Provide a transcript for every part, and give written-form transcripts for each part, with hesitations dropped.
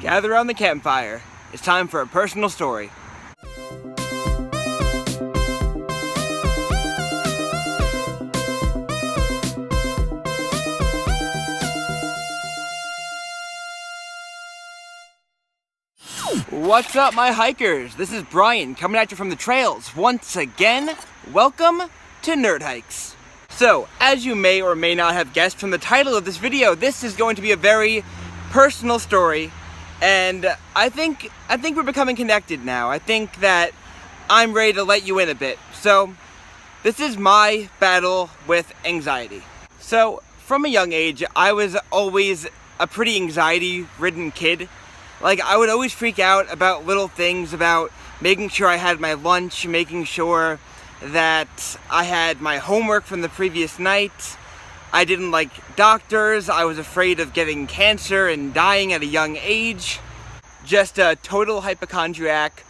Gather around the campfire. It's time for a personal story. What's up, my hikers? This is Brian coming at you from the trails once again. Welcome to Nerd Hikes. So, as you may or may not have guessed from the title of this video, this is going to be a very personal story, and I think we're becoming connected now. I think that I'm ready to let you in a bit. So, this is my battle with anxiety. So, from a young age, I was always a pretty anxiety-ridden kid. Like, I would always freak out about little things, about making sure I had my lunch, making sure that I had my homework from the previous night. I didn't like doctors. I was afraid of getting cancer and dying at a young age. Just a total hypochondriac,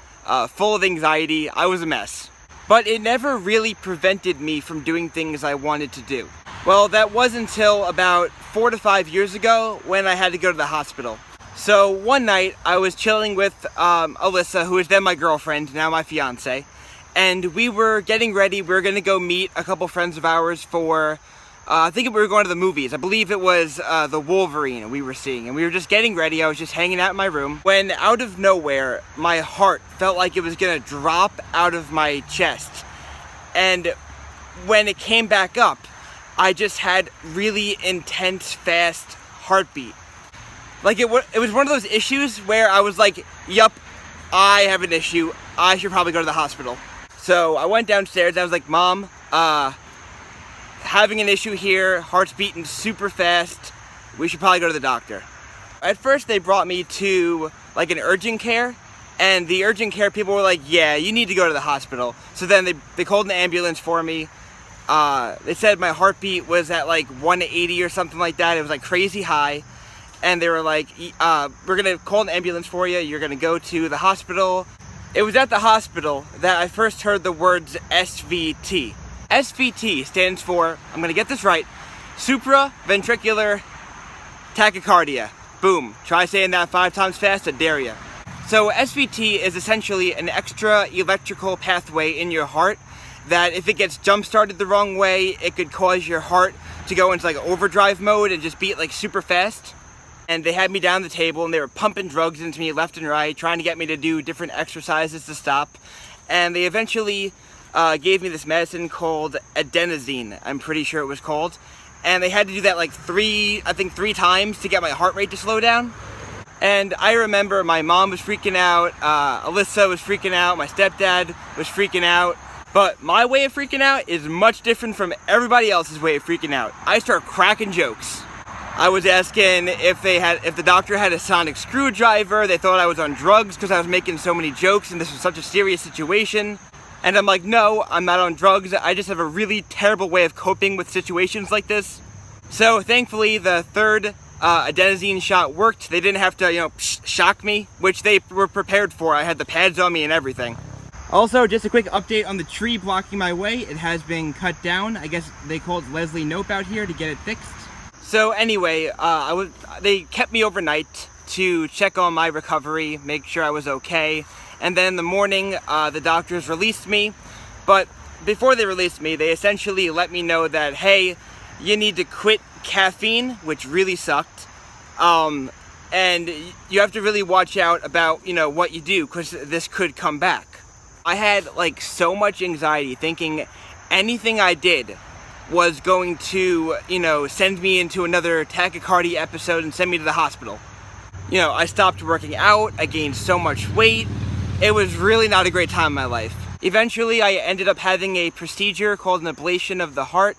full of anxiety. I was a mess. But it never really prevented me from doing things I wanted to do. Well, that was until about 4 to 5 years ago when I had to go to the hospital. So one night I was chilling with Alyssa, who was then my girlfriend, now my fiance, and we were getting ready. We were going to go meet a couple friends of ours for, I think we were going to the movies. I believe it was the Wolverine we were seeing, and we were just getting ready. I was just hanging out in my room when out of nowhere my heart felt like it was going to drop out of my chest, and when it came back up, I just had really intense, fast heartbeat. Like, it was one of those issues where I was like, yup, I have an issue. I should probably go to the hospital. So I went downstairs. I was like, Mom, having an issue here. Heart's beating super fast. We should probably go to the doctor. At first, they brought me to, like, an urgent care. And the urgent care people were like, yeah, you need to go to the hospital. So then they called an ambulance for me. They said my heartbeat was at, like, 180 or something like that. It was, like, crazy high. And they were like, we're going to call an ambulance for you. You're going to go to the hospital. It was at the hospital that I first heard the words SVT. SVT stands for, I'm going to get this right, supraventricular tachycardia. Boom. Try saying that 5 times fast, I dare ya. So SVT is essentially an extra electrical pathway in your heart that if it gets jump-started the wrong way, it could cause your heart to go into like overdrive mode and just beat like super fast. And they had me down the table and they were pumping drugs into me left and right, trying to get me to do different exercises to stop. And they eventually gave me this medicine called adenosine, I'm pretty sure it was called. And they had to do that like three times to get my heart rate to slow down. And I remember my mom was freaking out, Alyssa was freaking out, my stepdad was freaking out. But my way of freaking out is much different from everybody else's way of freaking out. I start cracking jokes. I was asking if the doctor had a sonic screwdriver. They thought I was on drugs because I was making so many jokes and this was such a serious situation. And I'm like, no, I'm not on drugs. I just have a really terrible way of coping with situations like this. So thankfully, the third adenosine shot worked. They didn't have to, shock me, which they were prepared for. I had the pads on me and everything. Also, just a quick update on the tree blocking my way. It has been cut down. I guess they called Leslie Knope out here to get it fixed. So anyway, they kept me overnight to check on my recovery, make sure I was okay. And then in the morning, the doctors released me. But before they released me, they essentially let me know that, hey, you need to quit caffeine, which really sucked. And you have to really watch out about, what you do, because this could come back. I had like so much anxiety thinking anything I did was going to, send me into another tachycardia episode and send me to the hospital. I stopped working out, I gained so much weight. It was really not a great time in my life. Eventually, I ended up having a procedure called an ablation of the heart,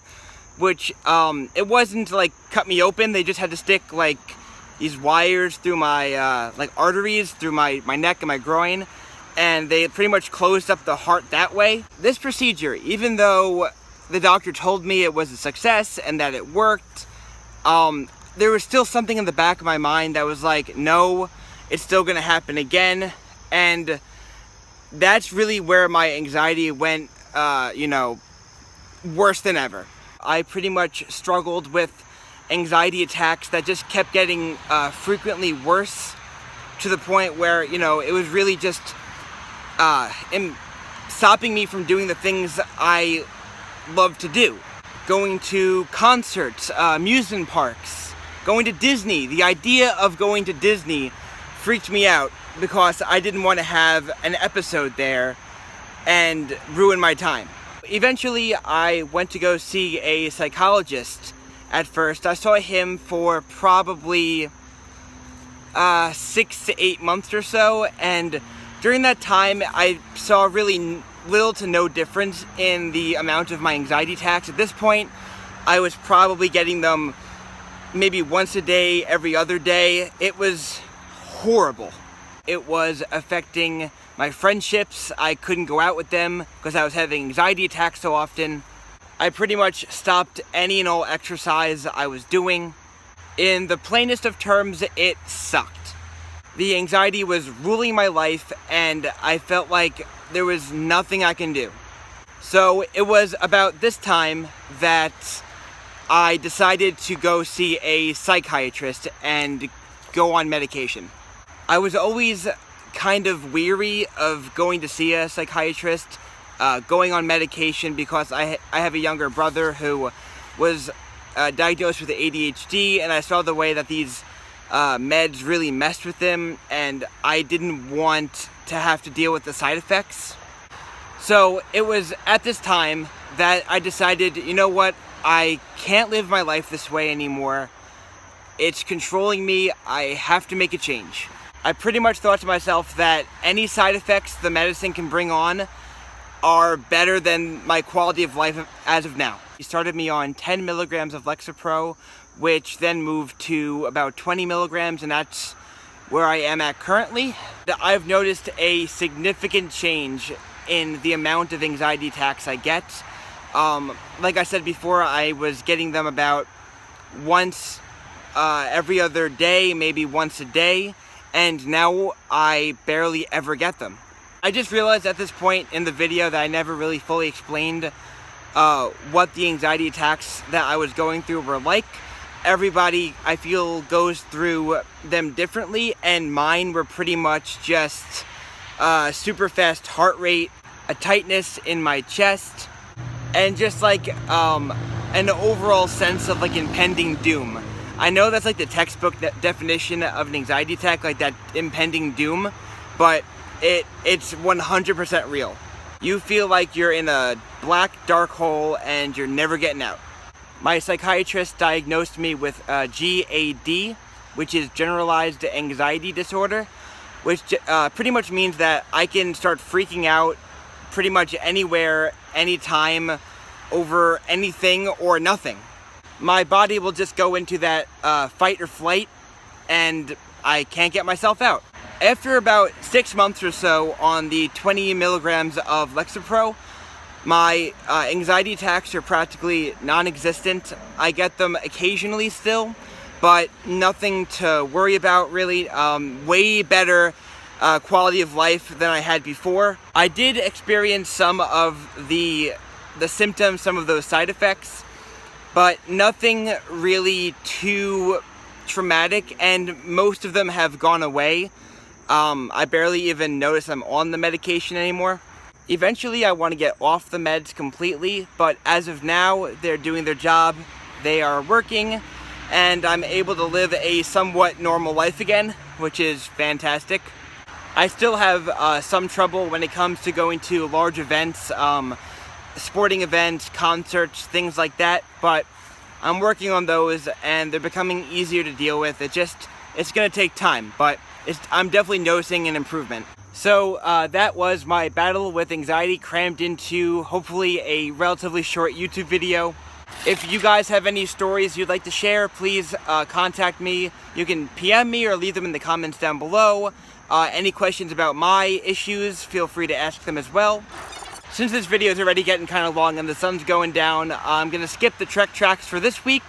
which, it wasn't like cut me open. They just had to stick like these wires through my, arteries, through my neck and my groin, and they pretty much closed up the heart that way. This procedure, even though the doctor told me it was a success and that it worked, there was still something in the back of my mind that was like, no, it's still gonna happen again. And that's really where my anxiety went, worse than ever. I pretty much struggled with anxiety attacks that just kept getting frequently worse to the point where, it was really just stopping me from doing the things I love to do. Going to concerts, amusement parks, going to Disney. The idea of going to Disney freaked me out because I didn't want to have an episode there and ruin my time. Eventually, I went to go see a psychologist. At first, I saw him for probably 6 to 8 months or so, and during that time, I saw really little to no difference in the amount of my anxiety attacks. At this point, I was probably getting them maybe once a day, every other day. It was horrible. It was affecting my friendships. I couldn't go out with them because I was having anxiety attacks so often. I pretty much stopped any and all exercise I was doing. In the plainest of terms, it sucked. The anxiety was ruling my life, and I felt like there was nothing I can do. So it was about this time that I decided to go see a psychiatrist and go on medication. I was always kind of weary of going to see a psychiatrist, going on medication, because I have a younger brother who was diagnosed with ADHD, and I saw the way that these meds really messed with him, and I didn't want to have to deal with the side effects. So it was at this time that I decided, you know what, I can't live my life this way anymore. It's controlling me. I have to make a change. I pretty much thought to myself that any side effects the medicine can bring on are better than my quality of life as of now. He started me on 10 milligrams of Lexapro, which then moved to about 20 milligrams, and that's where I am at currently. I've noticed a significant change in the amount of anxiety attacks I get. Like I said before, I was getting them about once every other day, maybe once a day, and now I barely ever get them. I just realized at this point in the video that I never really fully explained what the anxiety attacks that I was going through were like. Everybody, I feel, goes through them differently, and mine were pretty much just super fast heart rate, a tightness in my chest, and just like an overall sense of like impending doom. I know that's like the textbook definition of an anxiety attack, like that impending doom, but it's 100% real. You feel like you're in a black, dark hole and you're never getting out. My psychiatrist diagnosed me with GAD, which is generalized anxiety disorder, which pretty much means that I can start freaking out pretty much anywhere, anytime, over anything or nothing. My body will just go into that fight or flight, and I can't get myself out. After about 6 months or so on the 20 milligrams of Lexapro, my anxiety attacks are practically non-existent. I get them occasionally still, but nothing to worry about really. Way better quality of life than I had before. I did experience some of the symptoms, some of those side effects, but nothing really too traumatic, and most of them have gone away. I barely even notice I'm on the medication anymore. Eventually I want to get off the meds completely, but as of now, they're doing their job, they are working, and I'm able to live a somewhat normal life again, which is fantastic. I still have some trouble when it comes to going to large events, sporting events, concerts, things like that, but I'm working on those and they're becoming easier to deal with. It's gonna take time, but I'm definitely noticing an improvement. So that was my battle with anxiety crammed into hopefully a relatively short YouTube video. If you guys have any stories you'd like to share, please contact me. You can PM me or leave them in the comments down below. Any questions about my issues, feel free to ask them as well. Since this video is already getting kind of long and the sun's going down, I'm going to skip the Trek tracks for this week.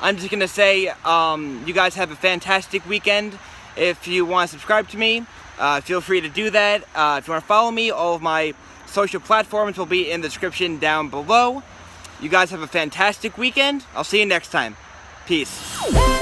I'm just going to say you guys have a fantastic weekend. If you want to subscribe to me, feel free to do that. If you want to follow me, all of my social platforms will be in the description down below. You guys have a fantastic weekend. I'll see you next time. Peace.